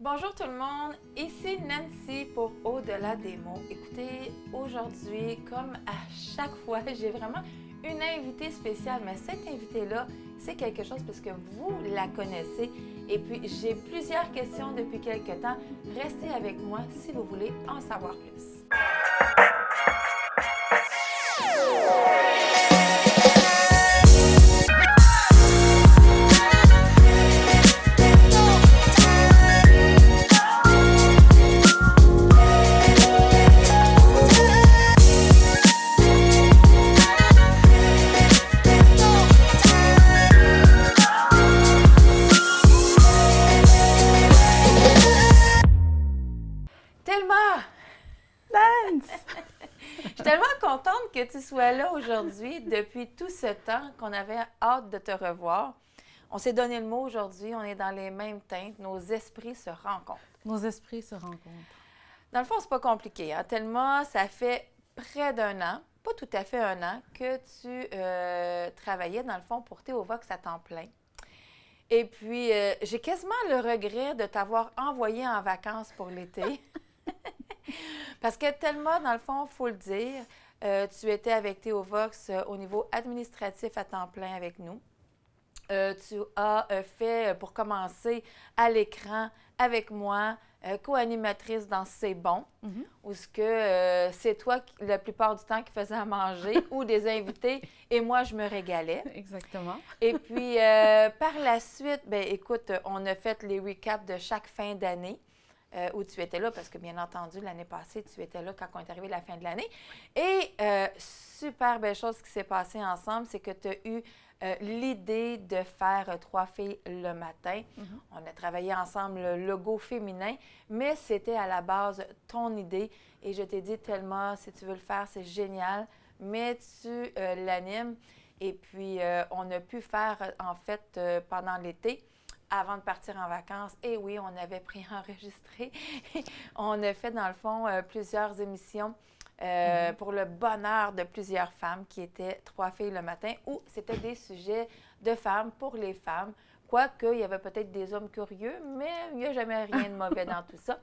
Bonjour tout le monde, ici Nancy pour Au-delà des mots. Écoutez, aujourd'hui, comme à chaque fois, j'ai vraiment une invitée spéciale, mais cette invitée-là, c'est quelque chose parce que vous la connaissez. Et puis, j'ai plusieurs questions depuis quelques temps. Restez avec moi si vous voulez en savoir plus. Thelma! Nance! Je suis tellement contente que tu sois là aujourd'hui depuis tout ce temps qu'on avait hâte de te revoir. On s'est donné le mot aujourd'hui, on est dans les mêmes teintes, nos esprits se rencontrent. Nos esprits se rencontrent. Dans le fond, c'est pas compliqué. Hein? Thelma, ça fait près d'un an, pas tout à fait un an, que tu travaillais dans le fond pour Théovox à temps plein. Et puis, j'ai quasiment le regret de t'avoir envoyé en vacances pour l'été. Parce que Thelma, dans le fond, il faut le dire, tu étais avec Théovox au niveau administratif à temps plein avec nous. Tu as fait, pour commencer, à l'écran avec moi, co-animatrice dans C'est bon, où c'est toi, la plupart du temps, qui faisais à manger, ou des invités, et moi, je me régalais. Exactement. Et puis, par la suite, bien, écoute, on a fait les recaps de chaque fin d'année. Où tu étais là, parce que bien entendu, l'année passée, tu étais là quand on est arrivé à la fin de l'année. Et super belle chose qui s'est passée ensemble, c'est que tu as eu l'idée de faire Trois filles le matin. On a travaillé ensemble le logo féminin, mais c'était à la base ton idée. Et je t'ai dit, Thelma, si tu veux le faire, c'est génial, mais tu l'animes. Et puis, on a pu faire, en fait, pendant l'été, avant de partir en vacances. Et oui, on avait préenregistré. On a fait, dans le fond, plusieurs émissions pour le bonheur de plusieurs femmes qui étaient Trois filles le matin, où c'était des sujets de femmes pour les femmes. Quoique, il y avait peut-être des hommes curieux, mais il n'y a jamais rien de mauvais dans tout ça.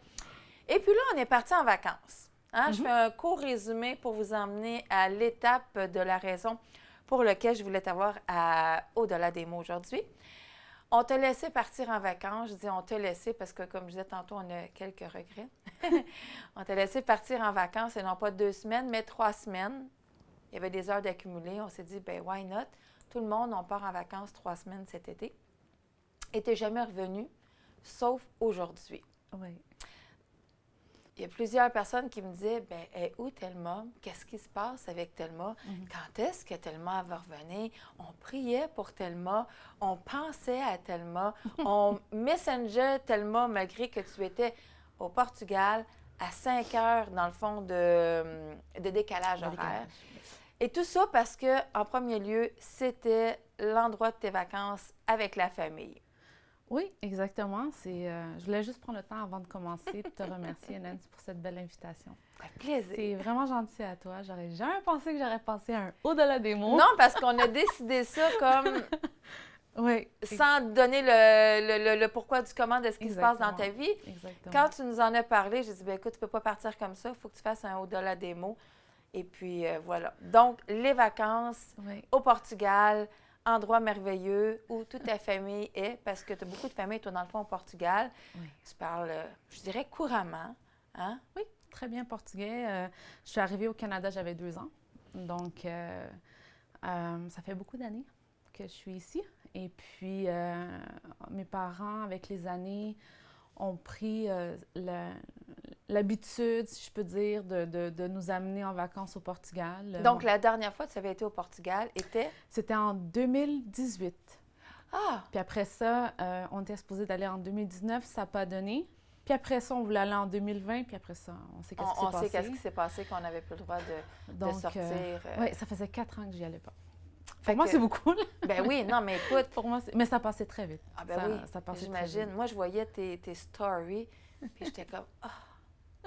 Et puis là, on est parti en vacances. Hein? Je fais un court résumé pour vous emmener à l'étape de la raison pour laquelle je voulais t'avoir au-delà des mots aujourd'hui. On t'a laissé partir en vacances. Je dis on t'a laissé parce que, comme je disais tantôt, on a quelques regrets. On t'a laissé partir en vacances, et non pas 2 semaines, mais 3 semaines. Il y avait des heures d'accumuler. On s'est dit, ben why not? Tout le monde, on part en vacances 3 semaines cet été. Et tu n'es jamais revenu, sauf aujourd'hui. Oui. Il y a plusieurs personnes qui me disaient, bien, où Thelma? Qu'est-ce qui se passe avec Thelma? Quand est-ce que Thelma va revenir? On priait pour Thelma, on pensait à Thelma, on messengeait Thelma malgré que tu étais au Portugal à 5 heures, dans le fond, de décalage horaire. Et tout ça parce que, en premier lieu, c'était l'endroit de tes vacances avec la famille. Oui, exactement. Je voulais juste prendre le temps avant de commencer de te remercier, Nancy, pour cette belle invitation. Avec plaisir. C'est vraiment gentil à toi. J'aurais jamais pensé que j'aurais passé un au-delà des mots. Non, parce qu'on a décidé ça comme... Oui. Sans donner le pourquoi du comment de ce qui se passe dans ta vie. Exactement. Quand tu nous en as parlé, j'ai dit, bien, écoute, tu ne peux pas partir comme ça, il faut que tu fasses un au-delà des mots. Et puis, voilà. Donc, les vacances au Portugal, endroit merveilleux où toute ta famille est, parce que tu as beaucoup de famille, toi, dans le fond, au Portugal. Oui. Tu parles, je dirais, couramment. Hein? Oui, très bien portugais. Je suis arrivée au Canada, j'avais 2 ans. Donc, ça fait beaucoup d'années que je suis ici. Et puis, mes parents, avec les années, ont pris l'habitude, si je peux dire, de nous amener en vacances au Portugal. Donc, la dernière fois que tu avais été au Portugal était? C'était en 2018. Ah! Puis après ça, on était supposé d'aller en 2019, ça n'a pas donné. Puis après ça, on voulait aller en 2020, puis après ça, on sait qu'est-ce qui s'est passé. On sait qu'est-ce qui s'est passé, qu'on n'avait plus le droit de sortir. Oui, ça faisait 4 ans que j'y allais pas. Pour moi, c'est beaucoup. Là. Ben oui, non, mais écoute. Pour moi, mais ça passait très vite. Ah ben oui, ça passait j'imagine. Moi, je voyais tes stories, puis j'étais comme, oh,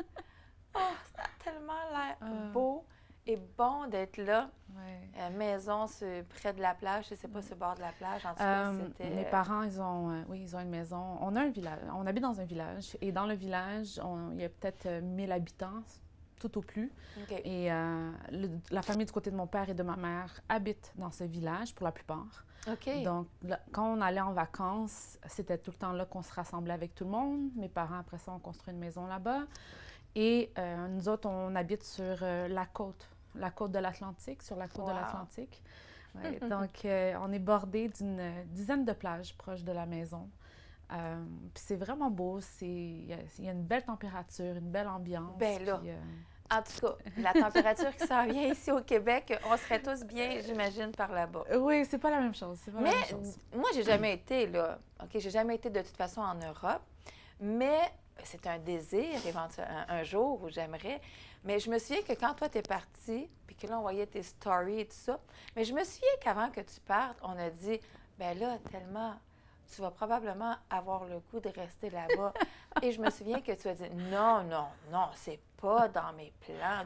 ça a tellement l'air beau. est bon d'être là. Ouais. Maison près de la plage, je ne sais pas, sur le bord de la plage. En tout cas, c'était... Mes parents, oui, ils ont une maison. On a un village. On habite dans un village. Et dans le village, il y a peut-être 1000 habitants, tout au plus. OK. Et la famille du côté de mon père et de ma mère habite dans ce village pour la plupart. OK. Donc, là, quand on allait en vacances, c'était tout le temps là qu'on se rassemblait avec tout le monde. Mes parents, après ça, ont construit une maison là-bas. Et nous autres, on habite sur la côte de l'Atlantique, sur la côte de l'Atlantique. Ouais, donc, on est bordé d'une dizaine de plages proches de la maison. Puis c'est vraiment beau. Il y a une belle température, une belle ambiance. Bien là. Puis, en tout cas, la température qui s'en vient ici au Québec, on serait tous bien, j'imagine, par là-bas. oui, c'est pas la même chose. C'est pas la même Mais chose. moi, j'ai jamais été là. OK, j'ai jamais été de toute façon en Europe. Mais c'est un désir, éventuellement, un jour où j'aimerais. Mais je me souviens que quand toi, t'es partie, puis que là, on voyait tes stories et tout ça, mais je me souviens qu'avant que tu partes, on a dit, ben là, tellement, tu vas probablement avoir le goût de rester là-bas. Et je me souviens que tu as dit, non, non, non, c'est pas dans mes plans.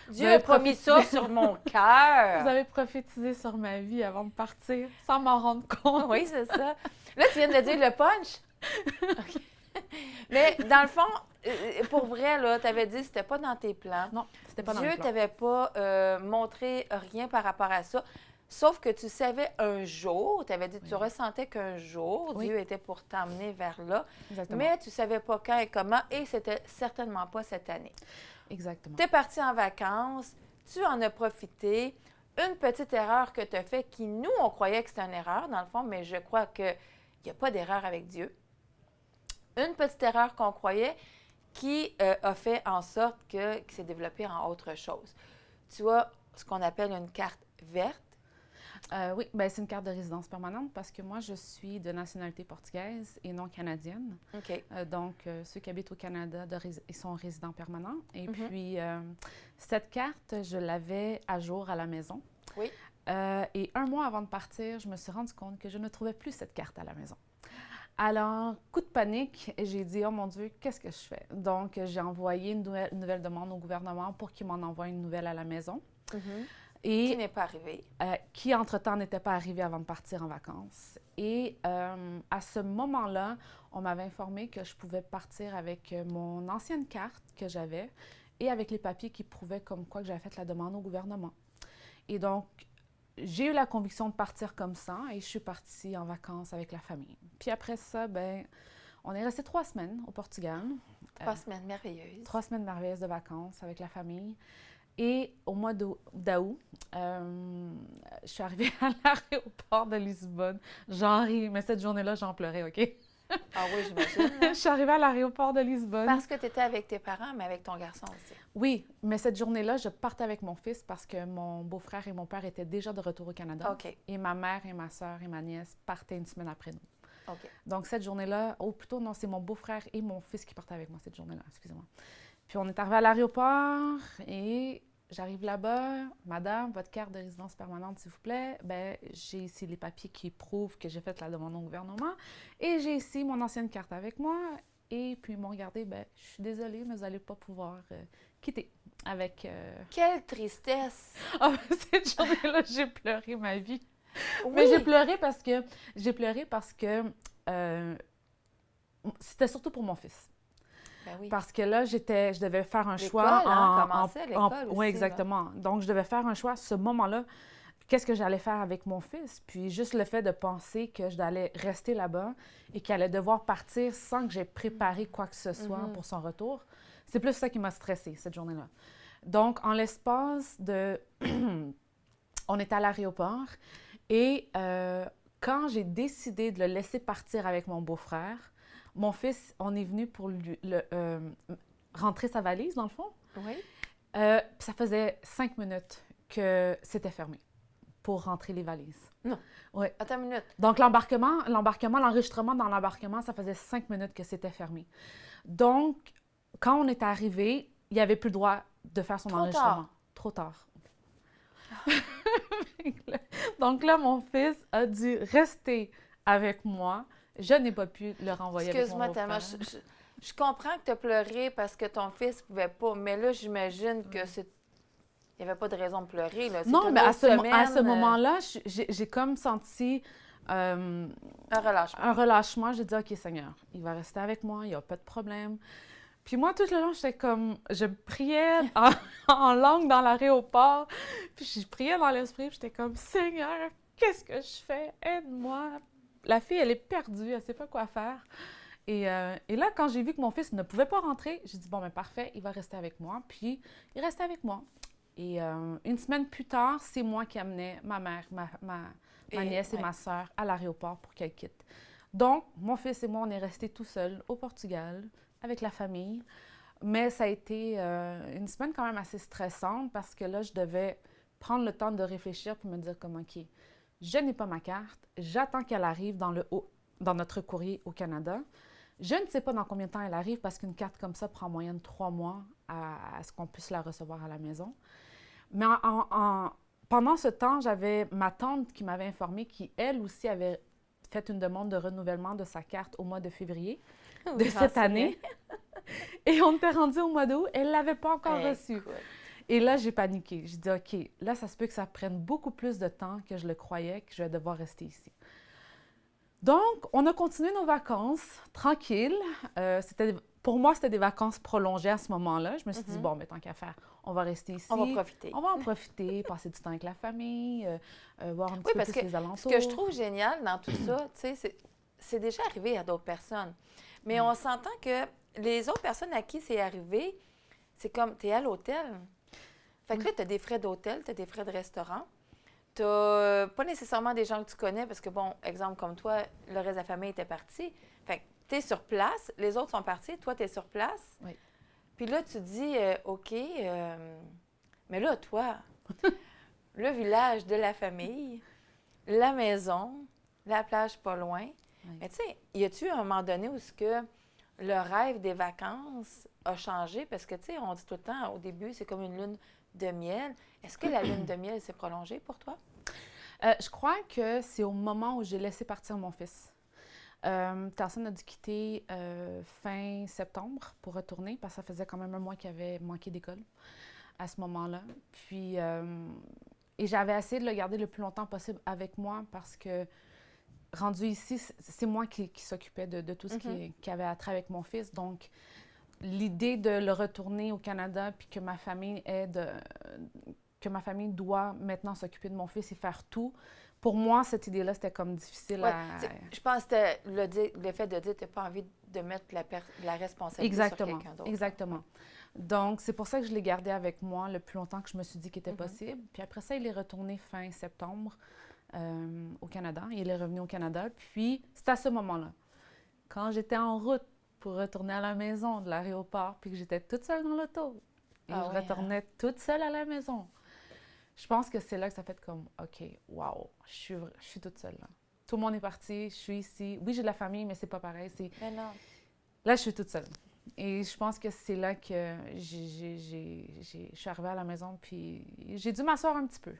Dieu n'a pas mis ça sur mon cœur. Vous avez prophétisé sur ma vie avant de partir, sans m'en rendre compte. Oui, c'est ça. Là, tu viens de dire le punch. OK. Mais dans le fond, pour vrai, là, tu avais dit que c'était pas dans tes plans. Non, c'était pas dans mes Dieu plans. t'avait pas montré rien par rapport à ça. Sauf que tu savais un jour, tu avais dit, tu ressentais qu'un jour, Dieu était pour t'emmener vers là. Exactement. Mais tu savais pas quand et comment, et c'était certainement pas cette année. Exactement. Tu es parti en vacances, tu en as profité. Une petite erreur que tu as faite qui, nous, on croyait que c'était une erreur, dans le fond, mais je crois qu'il n'y a pas d'erreur avec Dieu. Une petite erreur qu'on croyait qui a fait en sorte qu'il s'est développé en autre chose. Tu as ce qu'on appelle une carte verte. Oui, ben, c'est une carte de résidence permanente parce que moi, je suis de nationalité portugaise et non canadienne. OK. Donc, ceux qui habitent au Canada, ils sont résidents permanents. Et puis, cette carte, je l'avais à jour à la maison. Oui. Et un mois avant de partir, je me suis rendu compte que je ne trouvais plus cette carte à la maison. Alors, coup de panique, j'ai dit, oh mon Dieu, qu'est-ce que je fais? Donc, j'ai envoyé une nouvelle demande au gouvernement pour qu'il m'en envoie une nouvelle à la maison. Et, Qui n'est pas arrivé. Qui, entre-temps, n'était pas arrivé avant de partir en vacances. Et à ce moment-là, on m'avait informé que je pouvais partir avec mon ancienne carte que j'avais et avec les papiers qui prouvaient comme quoi que j'avais fait la demande au gouvernement. Et donc, j'ai eu la conviction de partir comme ça et je suis partie en vacances avec la famille. Puis après ça, ben, on est resté 3 semaines au Portugal. 3 semaines merveilleuses. 3 semaines merveilleuses de vacances avec la famille. Et au mois d'août, je suis arrivée à l'aéroport de Lisbonne. J'en ris, mais cette journée-là, j'en pleurais, OK? Ah oui, j'imagine. Je suis arrivée à l'aéroport de Lisbonne. Parce que tu étais avec tes parents, mais avec ton garçon aussi. Oui, mais cette journée-là, je partais avec mon fils parce que mon beau-frère et mon père étaient déjà de retour au Canada. OK. Et ma mère et ma soeur et ma nièce partaient une semaine après nous. OK. Donc, cette journée-là, ou plutôt, non, c'est mon beau-frère et mon fils qui partaient avec moi cette journée-là, excusez-moi. Puis, on est arrivé à l'aéroport et j'arrive là-bas. Madame, votre carte de résidence permanente, s'il vous plaît. Bien, j'ai ici les papiers qui prouvent que j'ai fait la demande au gouvernement. Et j'ai ici mon ancienne carte avec moi. Et puis, ils m'ont regardé, bien, je suis désolée, mais vous n'allez pas pouvoir quitter avec... Quelle tristesse! Ah, cette journée-là, j'ai pleuré ma vie. Oui. Mais j'ai pleuré parce que c'était surtout pour mon fils. Ben oui. Parce que là, je devais faire un choix L'école, hein, commençait l'école aussi, oui, exactement. Donc, je devais faire un choix à ce moment-là. Qu'est-ce que j'allais faire avec mon fils? Puis juste le fait de penser que je allais rester là-bas et qu'il allait devoir partir sans que j'aie préparé quoi que ce soit pour son retour, c'est plus ça qui m'a stressée cette journée-là. Donc, en l'espace de... On est à l'aéroport et quand j'ai décidé de le laisser partir avec mon beau-frère, mon fils, on est venu pour rentrer sa valise, dans le fond. Oui. Ça faisait 5 minutes que c'était fermé pour rentrer les valises. Non. Oui. Attends une minute. Donc, l'enregistrement dans l'embarquement, ça faisait 5 minutes que c'était fermé. Donc, quand on est arrivé, il n'y avait plus le droit de faire son enregistrement. Trop tard. Donc là, mon fils a dû rester avec moi. Je n'ai pas pu le renvoyer avec mon beau-frère. Excuse-moi, Thelma, je comprends que tu as pleuré parce que ton fils ne pouvait pas, mais là, j'imagine que c'est Il n'y avait pas de raison de pleurer, là. Non, C'était mais une à autre ce semaine, moment-là, j'ai comme senti un relâchement. un relâchement. J'ai dit, OK, Seigneur, il va rester avec moi, il n'y a pas de problème. Puis moi, tout le long, j'étais comme, je priais en langue dans l'aéroport, puis je priais dans l'esprit, puis j'étais comme, Seigneur, qu'est-ce que je fais? Aide-moi. La fille, elle est perdue, elle ne sait pas quoi faire. Et là, quand j'ai vu que mon fils ne pouvait pas rentrer, j'ai dit, bon, ben parfait, il va rester avec moi. Puis, il restait avec moi. Et une semaine plus tard, c'est moi qui amenais ma mère, ma nièce et ouais. ma soeur à l'aéroport pour qu'elles quittent. Donc, mon fils et moi, on est restés tout seuls au Portugal avec la famille. Mais ça a été une semaine quand même assez stressante parce que là, je devais prendre le temps de réfléchir pour me dire comme, OK, je n'ai pas ma carte, j'attends qu'elle arrive dans notre courrier au Canada. Je ne sais pas dans combien de temps elle arrive parce qu'une carte comme ça prend en moyenne 3 mois à ce qu'on puisse la recevoir à la maison. Mais pendant ce temps, j'avais ma tante qui m'avait informé qui, elle aussi, avait fait une demande de renouvellement de sa carte au mois de février de cette année. Et on était rendu au mois d'août, elle ne l'avait pas encore reçue. Et là, j'ai paniqué. J'ai dit, OK, là, ça se peut que ça prenne beaucoup plus de temps que je le croyais, que je vais devoir rester ici. Donc, on a continué nos vacances, tranquilles. Pour moi, c'était des vacances prolongées à ce moment-là. Je me suis dit, bon, mais tant qu'à faire, on va rester ici. On va profiter. On va en profiter, passer du temps avec la famille, voir un petit peu plus les alentours. Ce que je trouve génial dans tout ça, tu sais, c'est déjà arrivé à d'autres personnes. Mais on s'entend que les autres personnes à qui c'est arrivé, c'est comme, tu es à l'hôtel. Fait que là, tu as des frais d'hôtel, tu as des frais de restaurant. Tu n'as pas nécessairement des gens que tu connais parce que, bon, exemple comme toi, le reste de la famille était parti. Fait que tu es sur place, les autres sont partis, toi, tu es sur place. Oui. Puis là, tu dis, OK, mais là, toi, le village de la famille, la maison, la plage pas loin. Oui. Mais tu sais, y a-tu un moment donné où ce que le rêve des vacances a changé? Parce que, tu sais, on dit tout le temps, au début, c'est comme une lune de miel. Est-ce que la lune de miel s'est prolongée pour toi? Je crois que c'est au moment où j'ai laissé partir mon fils. Tarson a dû quitter fin septembre pour retourner parce que ça faisait quand même un mois qu'il avait manqué d'école à ce moment-là. Puis, et j'avais essayé de le garder le plus longtemps possible avec moi parce que rendu ici, c'est moi qui s'occupais de tout ce qui avait attrait avec mon fils. Donc, l'idée de le retourner au Canada puis que ma famille doit maintenant s'occuper de mon fils et faire tout. Pour moi, cette idée-là, c'était comme difficile Je pense que c'était le fait de dire que tu n'as pas envie de mettre la responsabilité sur quelqu'un d'autre. Exactement. Donc, c'est pour ça que je l'ai gardé avec moi le plus longtemps que je me suis dit qu'il était possible. Puis après ça, il est retourné fin septembre au Canada. Il est revenu au Canada. Puis, c'est à ce moment-là, quand j'étais en route pour retourner à la maison de l'aéroport, puis que j'étais toute seule dans l'auto, et je retournais toute seule à la maison. Je pense que c'est là que ça fait comme, OK, wow, je suis toute seule là. Tout le monde est parti, je suis ici. Oui, j'ai de la famille, mais c'est pas pareil. Mais non. Là, je suis toute seule. Et je pense que c'est là que je suis arrivée à la maison, puis j'ai dû m'asseoir un petit peu,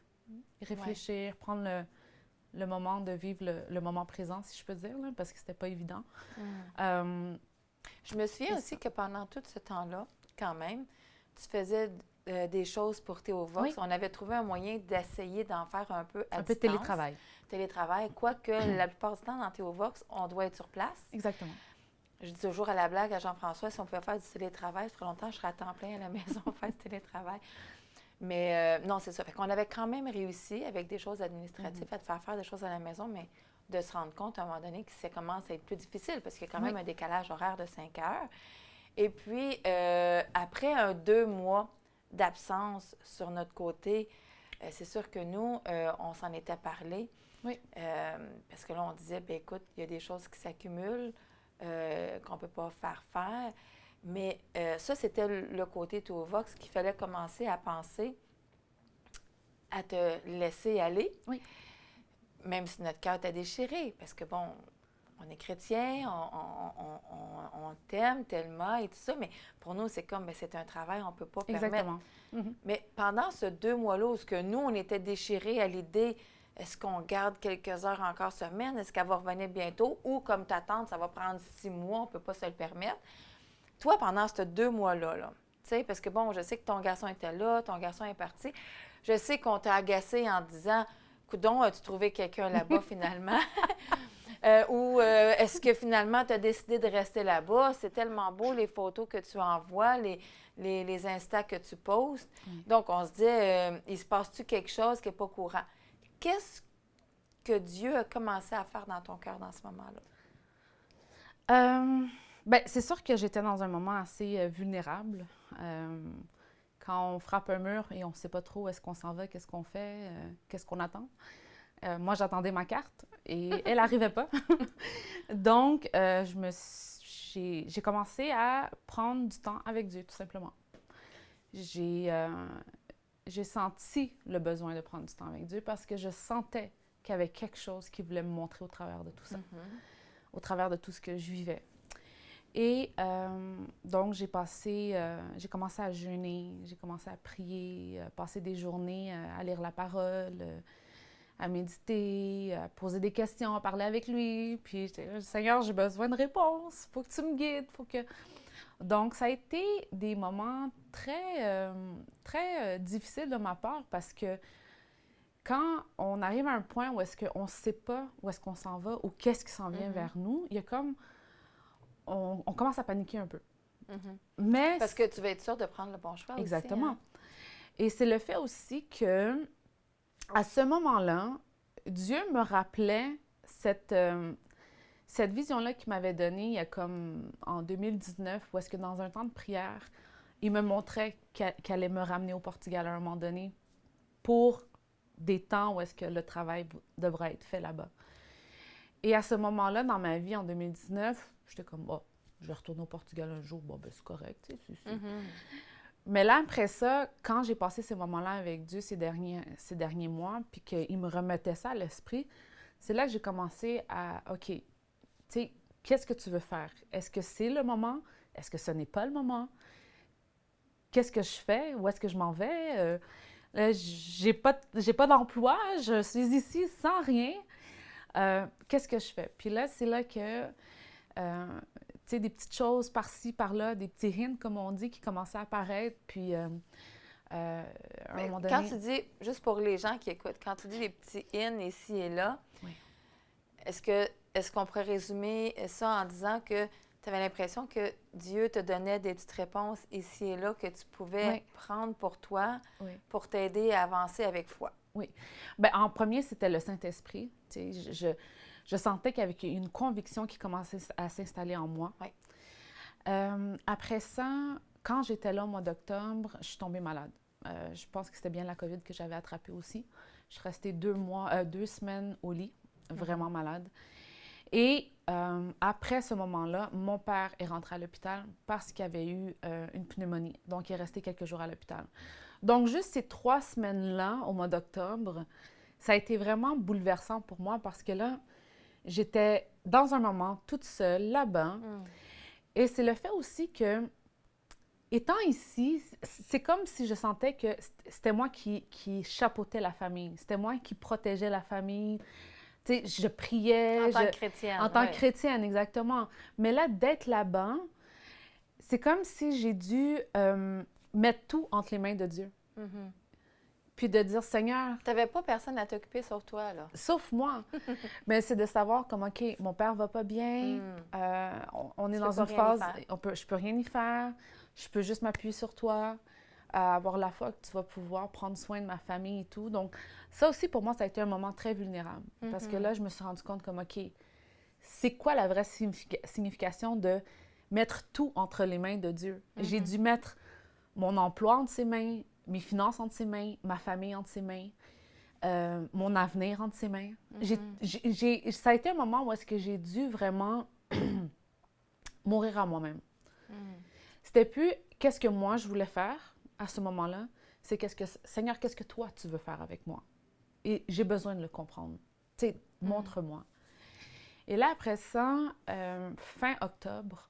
réfléchir, prendre le moment de vivre le moment présent, si je peux dire, là, parce que c'était pas évident. Je me souviens aussi que pendant tout ce temps-là, quand même, tu faisais des choses pour Théo Vox. On avait trouvé un moyen d'essayer d'en faire un peu à distance. Un peu de télétravail. Télétravail, quoique la plupart du temps, dans Théo Vox, on doit être sur place. Exactement. Je dis toujours à la blague à Jean-François, si on pouvait faire du télétravail, ça ferait longtemps, je serais à temps plein à la maison pour faire du télétravail. Mais non, c'est ça. Fait qu'on avait quand même réussi, avec des choses administratives, à te faire des choses à la maison, mais de se rendre compte à un moment donné que ça commence à être plus difficile parce qu'il y a quand même un décalage horaire de 5 heures. Et puis, après 2 mois d'absence sur notre côté, c'est sûr que nous, on s'en était parlé. Oui. Parce que là, on disait, bien écoute, il y a des choses qui s'accumulent, qu'on ne peut pas faire. Mais ça, c'était le côté Théo Vox qu'il fallait commencer à penser à te laisser aller. Oui. Même si notre cœur t'a déchiré. Parce que, bon, on est chrétien, on t'aime tellement et tout ça, mais pour nous, c'est comme, c'est un travail, on ne peut pas permettre. Mais pendant ce 2 mois-là, où nous, on était déchirés à l'idée, est-ce qu'on garde quelques heures encore semaine? Est-ce qu'elle va revenir bientôt? Ou, comme ta tante, ça va prendre 6 mois, on ne peut pas se le permettre. Toi, pendant ces 2 mois-là, Tu sais, parce que bon, je sais que ton garçon était là, ton garçon est parti. Je sais qu'on t'a agacé en disant, coudon, as-tu trouvé quelqu'un là-bas finalement? Ou est-ce que finalement tu as décidé de rester là-bas? C'est tellement beau les photos que tu envoies, les Insta que tu postes. Donc, on se dit, il se passe-tu quelque chose qui n'est pas courant? Qu'est-ce que Dieu a commencé à faire dans ton cœur dans ce moment-là? Ben, c'est sûr que j'étais dans un moment assez vulnérable. Quand on frappe un mur et on ne sait pas trop où est-ce qu'on s'en va, qu'est-ce qu'on fait, qu'est-ce qu'on attend. Moi, j'attendais ma carte et elle n'arrivait pas. Donc, j'ai commencé à prendre du temps avec Dieu, tout simplement. J'ai senti le besoin de prendre du temps avec Dieu parce que je sentais qu'il y avait quelque chose qui voulait me montrer au travers de tout ça, au travers de tout ce que je vivais. Et donc, j'ai commencé à jeûner, j'ai commencé à prier, passer des journées à lire la parole, à méditer, à poser des questions, à parler avec lui. Puis, j'étais, Seigneur, j'ai besoin de réponses, il faut que tu me guides, faut que... Donc, ça a été des moments très difficiles de ma part parce que quand on arrive à un point où est-ce qu'on ne sait pas où est-ce qu'on s'en va ou qu'est-ce qui s'en vient vers nous, il y a comme... On commence à paniquer un peu. Mais parce que tu veux être sûre de prendre le bon choix exactement. aussi. Hein? Et c'est le fait aussi que, à ce moment-là, Dieu me rappelait cette vision-là qu'il m'avait donnée il y a comme en 2019, où est-ce que dans un temps de prière, il me montrait qu'elle allait me ramener au Portugal à un moment donné pour des temps où est-ce que le travail devrait être fait là-bas. Et à ce moment-là, dans ma vie, en 2019, j'étais comme, oh, je vais retourner au Portugal un jour, bon, ben c'est correct, tu sais. Mais là, après ça, quand j'ai passé ces moments-là avec Dieu ces derniers mois, puis qu'il me remettait ça à l'esprit, c'est là que j'ai commencé à, OK, tu sais, qu'est-ce que tu veux faire? Est-ce que c'est le moment? Est-ce que ce n'est pas le moment? Qu'est-ce que je fais? Où est-ce que je m'en vais? J'ai pas d'emploi, je suis ici sans rien. Qu'est-ce que je fais? Puis là, c'est là que, tu sais, des petites choses par-ci, par-là, des petits hints, comme on dit, qui commençaient à apparaître. Puis, à un moment donné... Quand tu dis, juste pour les gens qui écoutent, quand tu dis des petits hints ici et là, est-ce qu'on pourrait résumer ça en disant que tu avais l'impression que Dieu te donnait des petites réponses ici et là que tu pouvais prendre pour toi pour t'aider à avancer avec foi? Oui. Bien, en premier, c'était le Saint-Esprit. Tu sais, je sentais qu'il y avait une conviction qui commençait à s'installer en moi. Oui. Après ça, quand j'étais là au mois d'octobre, je suis tombée malade. Je pense que c'était bien la COVID que j'avais attrapée aussi. Je suis restée 2 semaines au lit, vraiment malade. Et après ce moment-là, mon père est rentré à l'hôpital parce qu'il avait eu une pneumonie. Donc, il est resté quelques jours à l'hôpital. Donc, juste ces 3 semaines-là, au mois d'octobre, ça a été vraiment bouleversant pour moi parce que là, j'étais dans un moment toute seule, là-bas. Et c'est le fait aussi que, étant ici, c'est comme si je sentais que c'était moi qui chapeautais la famille. C'était moi qui protégeais la famille. Tu sais, je priais. En tant que chrétienne. En tant que chrétienne, exactement. Mais là, d'être là-bas, c'est comme si j'ai dû mettre tout entre les mains de Dieu. Puis de dire, Seigneur... Tu n'avais pas personne à t'occuper sauf toi, là. Sauf moi. Mais c'est de savoir comme, OK, mon père va pas bien, on est dans une phase, je peux rien y faire, je peux juste m'appuyer sur toi, avoir la foi que tu vas pouvoir prendre soin de ma famille et tout. Donc, ça aussi, pour moi, ça a été un moment très vulnérable. Parce que là, je me suis rendu compte comme, OK, c'est quoi la vraie signification de mettre tout entre les mains de Dieu? J'ai dû mettre mon emploi entre ses mains, mes finances entre ses mains, ma famille entre ses mains, mon avenir entre ses mains. Ça a été un moment où est-ce que j'ai dû vraiment mourir à moi-même. C'était plus qu'est-ce que moi je voulais faire à ce moment-là, c'est Seigneur, qu'est-ce que toi tu veux faire avec moi? Et j'ai besoin de le comprendre. Tu sais, montre-moi. Et là, après ça, fin octobre,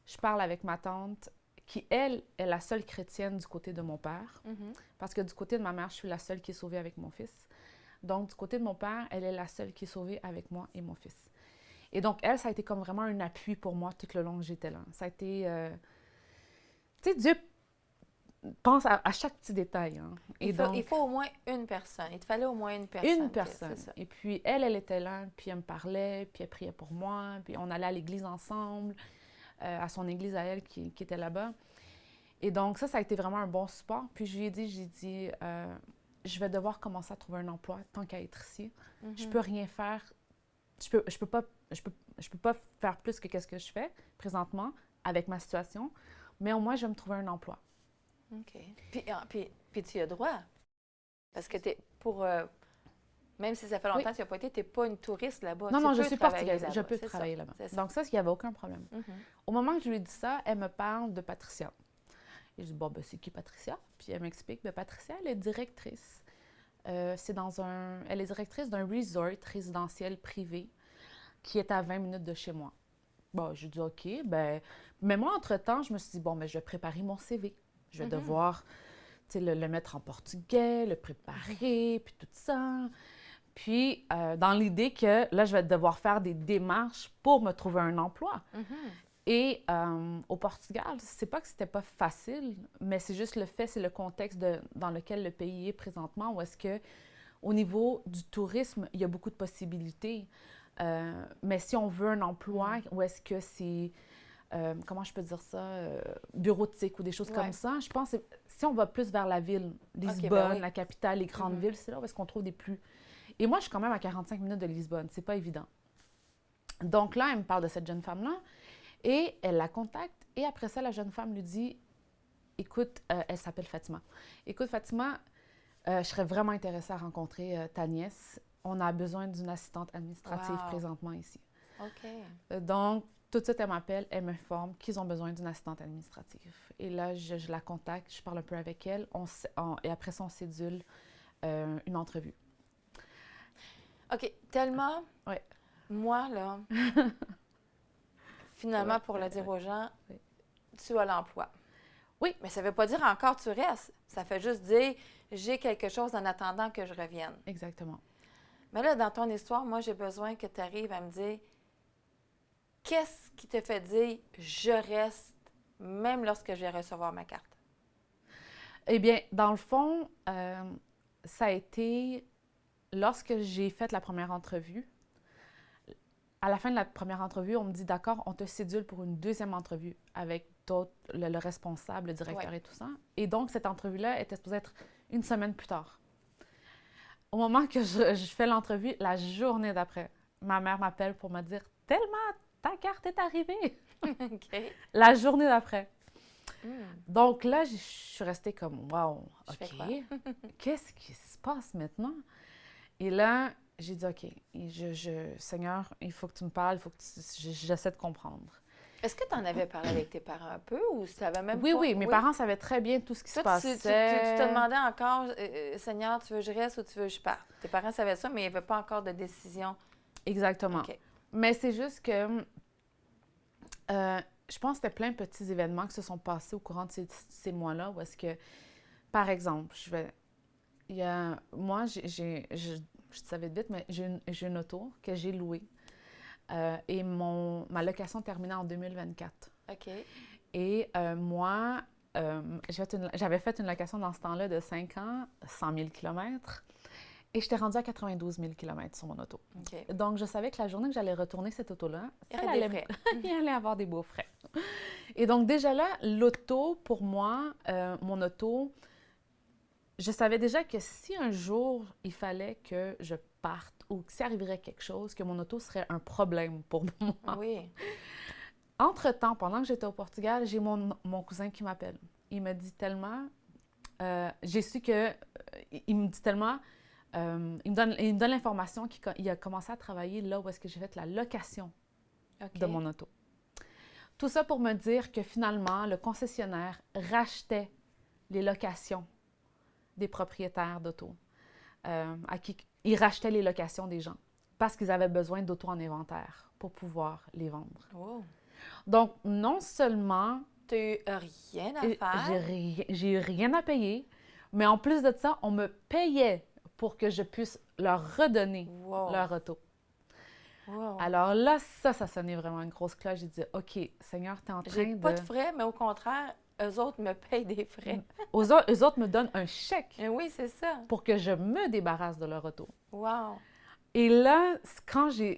je parle avec ma tante qui, elle, est la seule chrétienne du côté de mon père. Parce que du côté de ma mère, je suis la seule qui est sauvée avec mon fils. Donc, du côté de mon père, elle est la seule qui est sauvée avec moi et mon fils. Et donc, elle, ça a été comme vraiment un appui pour moi tout le long que j'étais là. Ça a été... tu sais, Dieu pense à chaque petit détail. Hein. Et il faut au moins une personne. Il te fallait au moins une personne. Une personne. Et puis, elle était là, puis elle me parlait, puis elle priait pour moi, puis on allait à l'église ensemble, à son église à elle qui était là-bas. Et donc, ça a été vraiment un bon support. Puis, j'ai dit, je vais devoir commencer à trouver un emploi tant qu'à être ici. Je peux rien faire. Je peux pas faire plus que ce que je fais présentement avec ma situation, mais au moins, je vais me trouver un emploi. OK. Puis tu as droit. Parce que même si ça fait longtemps que tu n'as pas été, tu n'es pas une touriste là-bas. Non, je suis portugaise. Je peux travailler là-bas. Donc ça, il n'y avait aucun problème. Au moment que je lui ai dit ça, elle me parle de Patricia. Et je dis, bon, ben, c'est qui Patricia? Puis elle m'explique, ben, Patricia, elle est directrice. Elle est directrice d'un resort résidentiel privé qui est à 20 minutes de chez moi. Bon, je dis, OK, ben, mais moi, entre-temps, je me suis dit, bon, ben, je vais préparer mon CV. Je vais devoir, le mettre en portugais, le préparer, puis tout ça. Puis, dans l'idée que, là, je vais devoir faire des démarches pour me trouver un emploi. Et au Portugal, c'est pas que c'était pas facile, mais c'est juste c'est le contexte dans lequel le pays est présentement, où est-ce que, au niveau du tourisme, il y a beaucoup de possibilités. Mais si on veut un emploi, où est-ce que c'est, comment je peux dire ça, bureautique ou des choses comme ça, je pense que si on va plus vers la ville, Lisbonne, la capitale, les grandes villes, c'est là où est-ce qu'on trouve des plus... Et moi, je suis quand même à 45 minutes de Lisbonne, c'est pas évident. Donc là, elle me parle de cette jeune femme-là, et elle la contacte, et après ça, la jeune femme lui dit, écoute, elle s'appelle Fatima. Écoute, Fatima, je serais vraiment intéressée à rencontrer ta nièce. On a besoin d'une assistante administrative présentement ici. OK. Donc, tout de suite, elle m'appelle, elle m'informe qu'ils ont besoin d'une assistante administrative. Et là, je la contacte, je parle un peu avec elle, et après ça, on cédule une entrevue. OK. Tellement, moi, là, finalement, pour le dire aux gens, tu as l'emploi. Oui. Mais ça ne veut pas dire encore tu restes. Ça fait juste dire, j'ai quelque chose en attendant que je revienne. Exactement. Mais là, dans ton histoire, moi, j'ai besoin que tu arrives à me dire, qu'est-ce qui te fait dire, je reste, même lorsque je vais recevoir ma carte? Eh bien, dans le fond, ça a été, lorsque j'ai fait la première entrevue, à la fin de la première entrevue, on me dit, d'accord, on te cédule pour une deuxième entrevue avec le responsable, le directeur et tout ça. Et donc, cette entrevue-là était supposée être une semaine plus tard. Au moment que je fais l'entrevue, la journée d'après, ma mère m'appelle pour me dire, Thelma, ta carte est arrivée. OK. La journée d'après. Donc là, je suis restée comme, wow, OK, qu'est-ce qui se passe maintenant? Et là, j'ai dit, OK, Seigneur, il faut que tu me parles, il faut que j'essaie de comprendre. Est-ce que tu en avais parlé avec tes parents un peu ou ça va même Oui, pas? Oui, mes parents savaient très bien tout ce qui se passait. Tu te demandais encore, Seigneur, tu veux que je reste ou tu veux que je parte? Tes parents savaient ça, mais il n'y avait pas encore de décision. Exactement. Okay. Mais c'est juste que je pense que c'était plein de petits événements qui se sont passés au courant de ces mois-là où est-ce que, par exemple, moi, je savais vite, mais j'ai une auto que j'ai louée et ma location terminait en 2024. OK. Et moi, j'avais fait une location dans ce temps-là de 5 ans, 100 000 km, et j'étais rendue à 92 000 km sur mon auto. Okay. Donc, je savais que la journée que j'allais retourner cette auto-là, il allait avoir des beaux frais. Et donc, déjà là, l'auto, pour moi, mon auto, je savais déjà que si un jour, il fallait que je parte ou que s'il arriverait quelque chose, que mon auto serait un problème pour moi. Oui. Entre-temps, pendant que j'étais au Portugal, j'ai mon cousin qui m'appelle. Il me dit tellement... j'ai su que... il me dit tellement... il me donne l'information qu'il a commencé à travailler là où est-ce que j'ai fait la location de mon auto. Tout ça pour me dire que finalement, le concessionnaire rachetait les locations des propriétaires d'auto. À qui ils rachetaient les locations des gens parce qu'ils avaient besoin d'auto en inventaire pour pouvoir les vendre. Wow. Donc, non seulement... Tu n'as eu rien à faire. J'ai eu rien à payer, mais en plus de ça, on me payait pour que je puisse leur redonner leur auto. Wow. Alors là, ça sonnait vraiment une grosse cloche. J'ai dit, OK, Seigneur, tu es en train J'ai pas de frais, mais au contraire, eux autres me payent des frais. Eux autres me donnent un chèque Oui, c'est ça. pour que je me débarrasse de leur auto. Wow. Et là, quand j'ai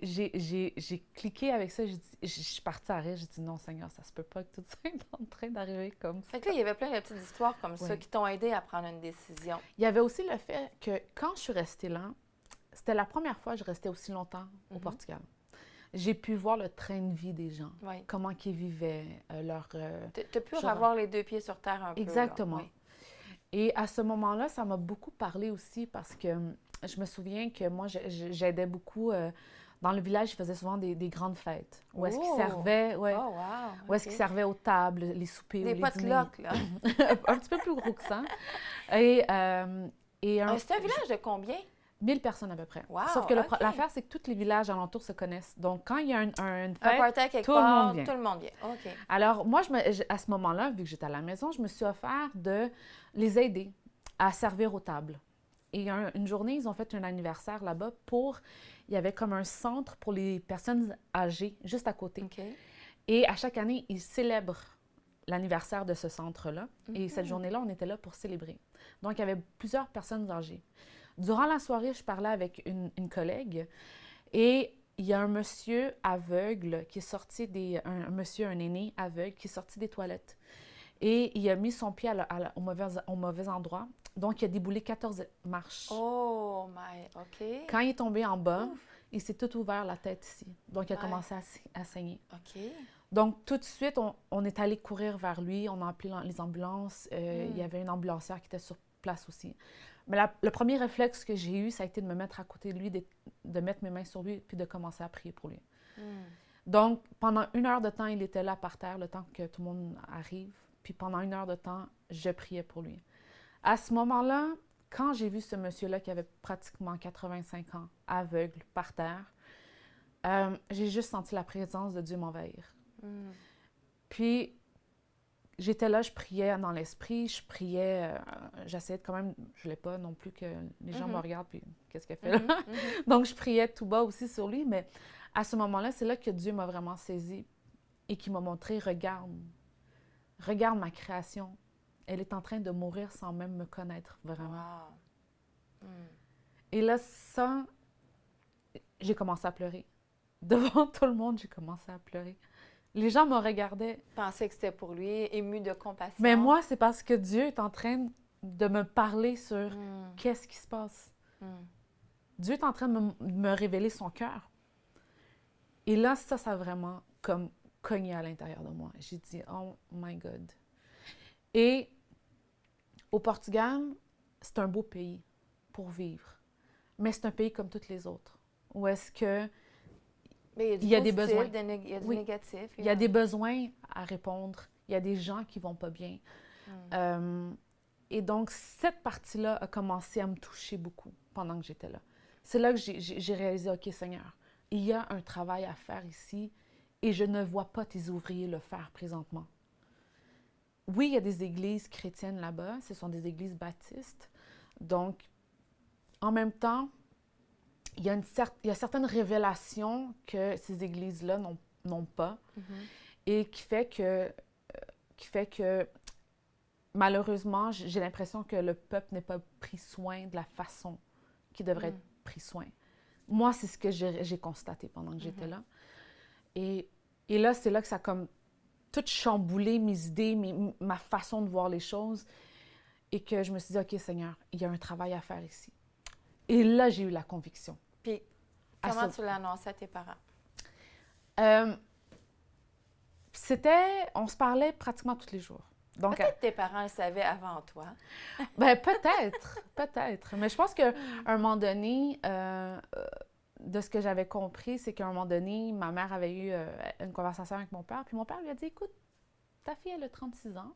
cliqué avec ça, je suis partie à rire. J'ai dit, non, Seigneur, ça se peut pas que tout ça est en train d'arriver comme ça. Fait que là, il y avait plein de petites histoires comme ça Oui. qui t'ont aidé à prendre une décision. Il y avait aussi le fait que quand je suis restée là, c'était la première fois que je restais aussi longtemps au Portugal. J'ai pu voir le train de vie des gens, Oui. comment ils vivaient, leur... Tu as pu je- avoir les deux pieds sur terre un peu. Exactement. Là. Oui. Et à ce moment-là, ça m'a beaucoup parlé aussi parce que je me souviens que moi, j'aidais beaucoup... dans le village, ils faisaient souvent des grandes fêtes où est-ce qu'ils Oh! servaient... Ouais, Oh, wow! où est-ce qu'ils servaient aux tables, les soupers Des ou les dîners. potlucks, là. Un petit peu plus gros que ça. Et C'est un village de combien? 1000 personnes à peu près. Wow, Sauf que OK. l'affaire, c'est que tous les villages alentours se connaissent. Donc, quand il y a une Un fête, party à quelque tout le part, monde vient. tout le monde vient. OK. Alors, moi, à ce moment-là, vu que j'étais à la maison, je me suis offert de les aider à servir aux tables. Et une journée, ils ont fait un anniversaire là-bas il y avait comme un centre pour les personnes âgées, juste à côté. OK. Et à chaque année, ils célèbrent l'anniversaire de ce centre-là. Et cette journée-là, on était là pour célébrer. Donc, il y avait plusieurs personnes âgées. Durant la soirée, je parlais avec une collègue et il y a un monsieur aveugle qui est sorti un aîné aveugle qui est sorti des toilettes. Et il a mis son pied au mauvais endroit. Donc, il a déboulé 14 marches. Oh, my, OK. Quand il est tombé en bas, il s'est tout ouvert la tête ici. Donc, il a commencé à saigner. OK. Donc, tout de suite, on est allé courir vers lui. On a appelé les ambulances. Il y avait une ambulancière qui était sur place aussi. Mais le premier réflexe que j'ai eu, ça a été de me mettre à côté de lui, de mettre mes mains sur lui, puis de commencer à prier pour lui. Donc, pendant 1 heure de temps, il était là par terre, le temps que tout le monde arrive. Puis pendant 1 heure de temps, je priais pour lui. À ce moment-là, quand j'ai vu ce monsieur-là qui avait pratiquement 85 ans, aveugle, par terre, j'ai juste senti la présence de Dieu m'envahir. Puis, j'étais là, je priais dans l'esprit, je priais, j'essayais de quand même, je voulais pas non plus que les gens me regardent, puis qu'est-ce qu'elle fait là? Donc, je priais tout bas aussi sur lui, mais à ce moment-là, c'est là que Dieu m'a vraiment saisi et qui m'a montré, regarde ma création. Elle est en train de mourir sans même me connaître vraiment. Wow. Et là, ça, j'ai commencé à pleurer. Devant tout le monde, j'ai commencé à pleurer. Les gens me regardaient. Pensais que c'était pour lui, ému de compassion. Mais moi, c'est parce que Dieu est en train de me parler sur qu'est-ce qui se passe. Dieu est en train de me révéler son cœur. Et là, ça a vraiment comme cogné à l'intérieur de moi. J'ai dit, oh my God. Et au Portugal, c'est un beau pays pour vivre. Mais c'est un pays comme tous les autres. Où est-ce que mais il y a des positif, besoins. Il y a du négatif. Il y a des besoins à répondre. Il y a des gens qui ne vont pas bien. Et donc, cette partie-là a commencé à me toucher beaucoup pendant que j'étais là. C'est là que j'ai réalisé, OK, Seigneur, il y a un travail à faire ici et je ne vois pas tes ouvriers le faire présentement. Oui, il y a des églises chrétiennes là-bas. Ce sont des églises baptistes. Donc, en même temps, il y a certaines révélations que ces églises-là n'ont pas et qui fait que malheureusement, j'ai l'impression que le peuple n'est pas pris soin de la façon qu'il devrait être pris soin. Moi, c'est ce que j'ai constaté pendant que j'étais là. Et là, c'est là que ça a comme tout chamboulé mes idées, ma façon de voir les choses et que je me suis dit, OK, Seigneur, il y a un travail à faire ici. Et là, j'ai eu la conviction. Puis, comment tu l'as annoncé à tes parents? On se parlait pratiquement tous les jours. Donc, peut-être que tes parents le savaient avant toi. Ben peut-être. Mais je pense qu'à un moment donné, de ce que j'avais compris, c'est qu'à un moment donné, ma mère avait eu une conversation avec mon père, puis mon père lui a dit, écoute, ta fille, elle a 36 ans.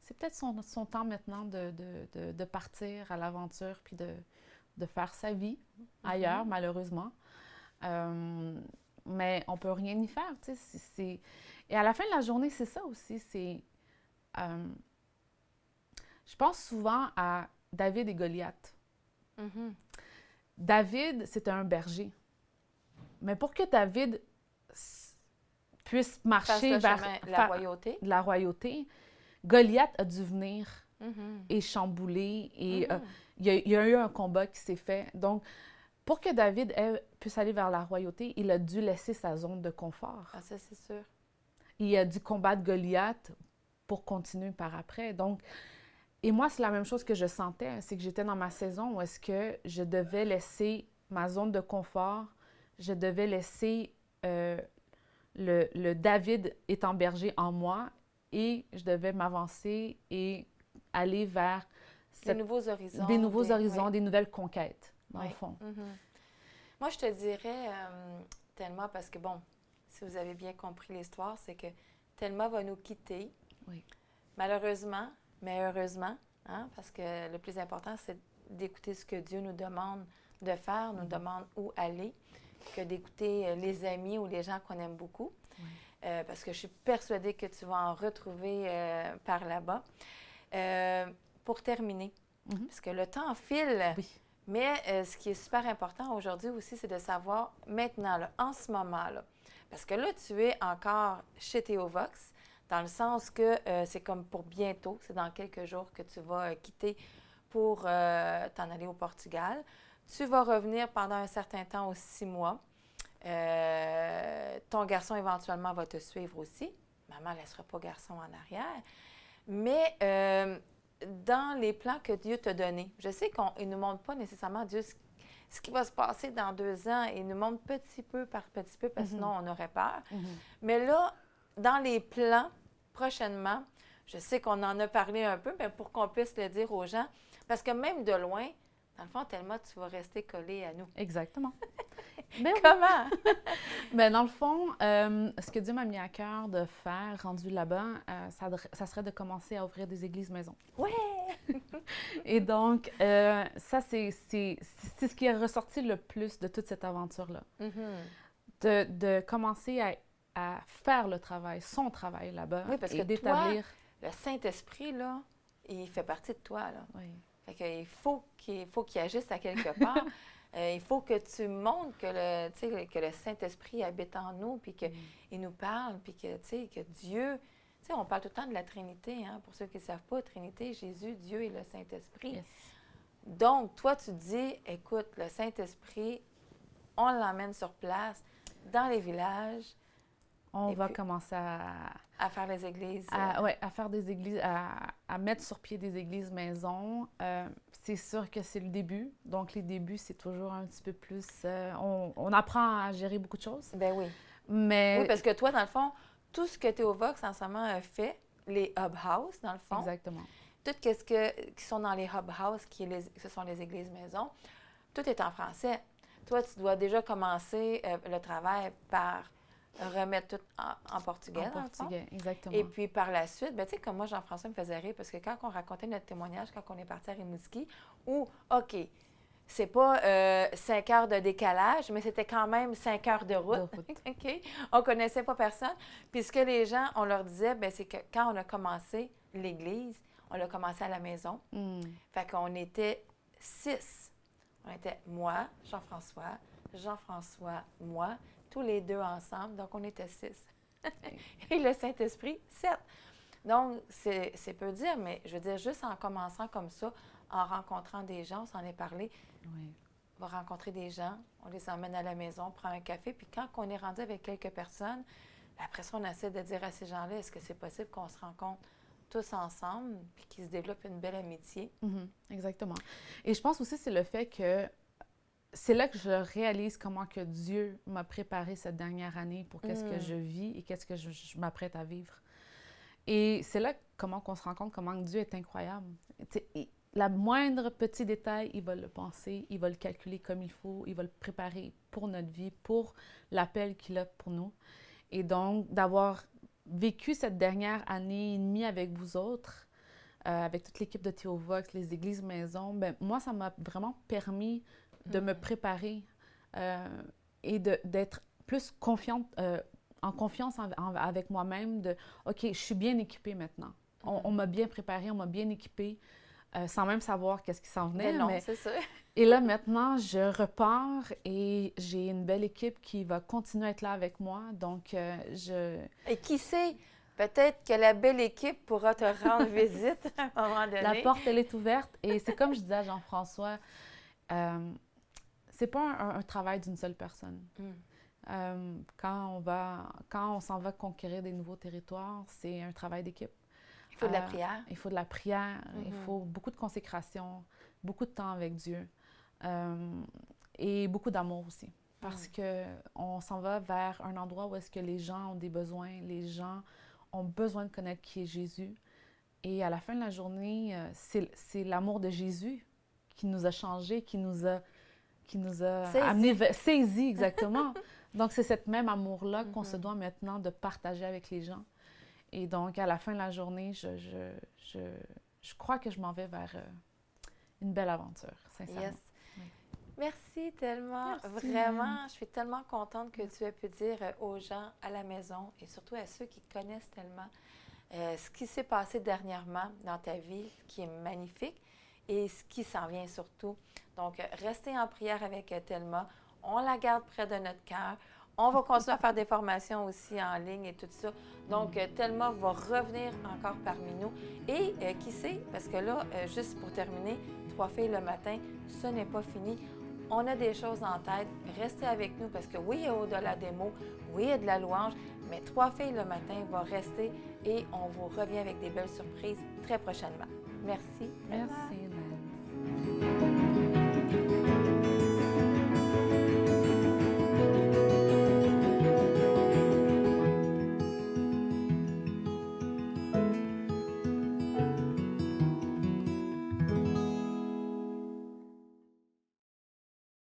C'est peut-être son temps maintenant de partir à l'aventure, puis de faire sa vie ailleurs, malheureusement. Mais on peut rien y faire, tu sais. Et à la fin de la journée, c'est ça aussi, je pense souvent à David et Goliath. David, c'était un berger. Mais pour que David puisse Fasse marcher le vers chemin, la royauté. la royauté, Goliath a dû venir Mhm. et chambouler. Et Mhm. il y a eu un combat qui s'est fait. Donc, pour que David puisse aller vers la royauté, il a dû laisser sa zone de confort. Ah, ça, c'est sûr. Il a dû combattre Goliath pour continuer par après. Donc, et moi, c'est la même chose que je sentais, c'est que j'étais dans ma saison où est-ce que je devais laisser ma zone de confort, je devais laisser le David étant berger en moi et je devais m'avancer et aller vers Des nouveaux horizons. des nouveaux horizons, oui. des nouvelles conquêtes, dans Oui. le fond. Mhm. Moi, je te dirais, Thelma, parce que bon, si vous avez bien compris l'histoire, c'est que Thelma va nous quitter. Oui. Malheureusement, mais heureusement, hein, parce que le plus important, c'est d'écouter ce que Dieu nous demande de faire, nous demande où aller, que d'écouter les amis ou les gens qu'on aime beaucoup. Oui. Parce que je suis persuadée que tu vas en retrouver par là-bas. Pour terminer, parce que le temps file, Oui. mais ce qui est super important aujourd'hui aussi, c'est de savoir maintenant, là, en ce moment, là, parce que là, tu es encore chez Théovox, dans le sens que c'est comme pour bientôt, c'est dans quelques jours que tu vas quitter pour t'en aller au Portugal. Tu vas revenir pendant un certain temps, aux 6 mois. Ton garçon, éventuellement, va te suivre aussi. Maman ne laissera pas garçon en arrière. Mais dans les plans que Dieu t'a donnés, je sais qu'il ne nous montre pas nécessairement Dieu ce qui va se passer dans 2 ans. Il nous montre petit peu par petit peu, parce que sinon, on aurait peur. Mais là, dans les plans, prochainement, je sais qu'on en a parlé un peu, mais pour qu'on puisse le dire aux gens, parce que même de loin, dans le fond, tellement tu vas rester collé à nous. Exactement. Mais Comment? ben, dans le fond, ce que Dieu m'a mis à cœur de faire, rendu là-bas, ça serait de commencer à ouvrir des églises maisons. Ouais! Et donc, ça, c'est ce qui est ressorti le plus de toute cette aventure-là. De commencer à faire le travail, son travail là-bas, Oui, parce et que d'établir... le Saint-Esprit, là, il fait partie de toi, là. Oui. Fait qu'il faut qu'il agisse à quelque part. Il faut que tu montres que le Saint-Esprit habite en nous, puis qu'il nous parle, puis que Dieu... Tu sais, on parle tout le temps de la Trinité, hein, pour ceux qui ne savent pas, Trinité, Jésus, Dieu et le Saint-Esprit. Yes. Donc, toi, tu dis, écoute, le Saint-Esprit, on l'emmène sur place, dans les villages. On Et va puis, commencer à faire les églises. à faire des églises, à mettre sur pied des églises maisons. C'est sûr que c'est le début. Donc, les débuts, c'est toujours un petit peu plus... on apprend à gérer beaucoup de choses. Ben oui. Mais... Oui, parce que toi, dans le fond, tout ce que Théovox en ce moment a fait, les hub house, dans le fond, Exactement. tout ce qui sont dans les hub house, ce sont les églises maisons, tout est en français. Toi, tu dois déjà commencer le travail par remettre tout en portugais, En dans le fond. portugais, exactement. Et puis par la suite, ben, tu sais, comme moi, Jean-François me faisait rire, parce que quand on racontait notre témoignage, quand on est parti à Rimouski, où, OK, c'est pas 5 heures de décalage, mais c'était quand même 5 heures de route. OK? On connaissait pas personne. Puis ce que les gens, on leur disait, ben, c'est que quand on a commencé l'église, on l'a commencé à la maison. Fait qu'on était 6. On était moi, Jean-François, moi, tous les 2 ensemble. Donc, on était 6. Et le Saint-Esprit, 7. Donc, c'est peu dire, mais je veux dire, juste en commençant comme ça, en rencontrant des gens, on s'en est parlé, Oui. on va rencontrer des gens, on les emmène à la maison, on prend un café, puis quand on est rendu avec quelques personnes, après ça, on essaie de dire à ces gens-là, est-ce que c'est possible qu'on se rencontre tous ensemble, puis qu'ils se développent une belle amitié? Exactement. Et je pense aussi c'est le fait que c'est là que je réalise comment que Dieu m'a préparé cette dernière année pour qu'est-ce que je vis et qu'est-ce que je m'apprête à vivre. Et c'est là comment qu'on se rend compte comment Dieu est incroyable. La moindre petit détail, il va le penser, il va le calculer comme il faut, il va le préparer pour notre vie, pour l'appel qu'il a pour nous. Et donc, d'avoir vécu cette dernière année et demie avec vous autres, avec toute l'équipe de Théovox, les églises maisons, ben, moi, ça m'a vraiment permis de me préparer et d'être plus confiante, en confiance avec moi-même, de « OK, je suis bien équipée maintenant. On m'a bien préparée, on m'a bien équipée. » sans même savoir qu'est-ce qui s'en venait. Mais non, c'est ça. Et là, maintenant, je repars et j'ai une belle équipe qui va continuer à être là avec moi. Donc, Et qui sait, peut-être que la belle équipe pourra te rendre visite à un moment donné. la porte, elle est ouverte. Et c'est comme je disais à Jean-François, c'est pas un travail d'une seule personne. Quand on s'en va conquérir des nouveaux territoires, c'est un travail d'équipe. Il faut de la prière. Il faut de la prière, il faut beaucoup de consécration, beaucoup de temps avec Dieu et beaucoup d'amour aussi. Parce qu'on s'en va vers un endroit où est-ce que les gens ont des besoins, les gens ont besoin de connaître qui est Jésus. Et à la fin de la journée, c'est l'amour de Jésus qui nous a changés, qui nous a amenés, saisis exactement. Donc, c'est cet même amour-là qu'on se doit maintenant de partager avec les gens. Et donc, à la fin de la journée, je crois que je m'en vais vers une belle aventure, sincèrement. Yes. Oui. Merci tellement. Merci. Vraiment, je suis tellement contente que tu aies pu dire aux gens à la maison et surtout à ceux qui connaissent tellement ce qui s'est passé dernièrement dans ta vie, qui est magnifique, et ce qui s'en vient surtout. Donc, restez en prière avec Thelma. On la garde près de notre cœur. On va continuer à faire des formations aussi en ligne et tout ça. Donc, Thelma va revenir encore parmi nous. Et qui sait, parce que là, juste pour terminer, 3 filles le matin, ce n'est pas fini. On a des choses en tête. Restez avec nous parce que oui, il y a au-delà des mots, oui, il y a de la louange, mais 3 filles le matin va rester et on vous revient avec des belles surprises très prochainement. Merci. Merci.